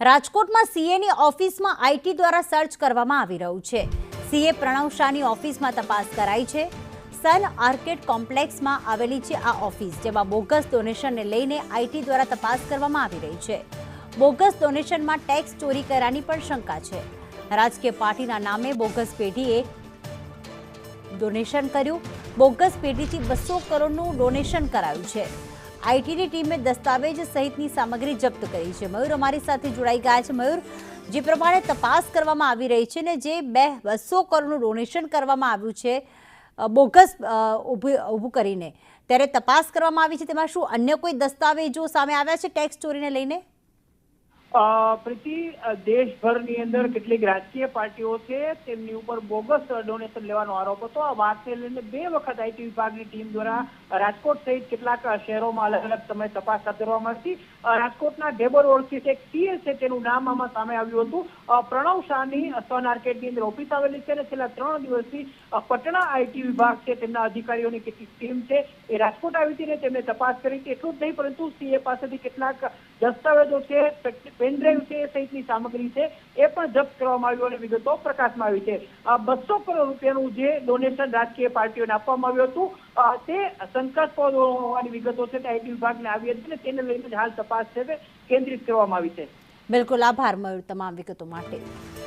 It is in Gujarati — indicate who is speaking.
Speaker 1: રાજકોટમાં સીએની ઓફિસમાં આઈટી દ્વારા સર્ચ કરવામાં આવી રહ્યું છે। સીએ પ્રણવ શાહની ઓફિસમાં તપાસ કરાઈ છે। સન આર્કેડ કોમ્પ્લેક્સમાં આવેલી છે આ ઓફિસ, જેમાં બોગસ ડોનેશનને લઈને આઈટી દ્વારા તપાસ કરવામાં આવી રહી છે। બોગસ ડોનેશનમાં ટેક્સ ચોરી કરવાની પણ શંકા છે। રાજકીય પાર્ટીના નામે બોગસ પેઢીએ ડોનેશન કર્યું। બોગસ પેઢીથી 200 કરોડનું ડોનેશન કરાયું છે। આઈટીની ટીમે દસ્તાવેજ સહિતની સામગ્રી જપ્ત કરી છે। મયુર અમારી સાથે જોડાઈ ગયા છે। મયુર, જે પ્રમાણે તપાસ કરવામાં આવી રહી છે ને જે 200 કરોડનું ડોનેશન કરવામાં આવ્યું છે બોગસ ઊભું કરીને, ત્યારે તપાસ કરવામાં આવી છે, તેમાં શું અન્ય કોઈ દસ્તાવેજો સામે આવ્યા છે ટેક્સ ચોરીને લઈને?
Speaker 2: પ્રીતિ, દેશભરની અંદર કેટલીક રાજકીય પાર્ટીઓ છે તેમની ઉપર બોગસ ડોનેશન લેવાનો આરોપ હતો। આ વાતને લઈને 2 વખત આઈટી વિભાગની ટીમ દ્વારા રાજકોટ સહિત કેટલાક શહેરોમાં અલગ અલગ સમયે તપાસ હાથ ધરવામાં આવી। રાજકોટના ઢેબર રોડથી એક સીએ છે તેનું નામ આમાં સામે આવ્યું હતું। પ્રણવ શાહની સન આર્કેડની અંદર ઓફિસ આવેલી છે અને છેલ્લા 3 દિવસથી પટણા આઈટી વિભાગ છે તેમના અધિકારીઓની કેટલીક ટીમ છે એ રાજકોટ આવી હતી ને તેમને તપાસ કરી હતી। એટલું જ નહીં, પરંતુ સીએ પાસેથી કેટલાક દસ્તાવેજો છે, પેનડ્રાઈવ છે સહિતની સામગ્રી છે એ પણ જપ્ત કરવામાં આવ્યું અને વિગતો પ્રકાશમાં આવી છે। 200 કરોડ રૂપિયાનું જે ડોનેશન રાજકીય પાર્ટીઓને આપવામાં આવ્યું હતું તે શંકાસ્પદ હોવાની વિગતો છે તે આઈટી વિભાગને આવી હતી અને તેને લઈને હાલ તપાસ છે તે કેન્દ્રિત કરવામાં આવી છે।
Speaker 1: બિલકુલ, આભાર મયુર તમામ વિગતો માટે।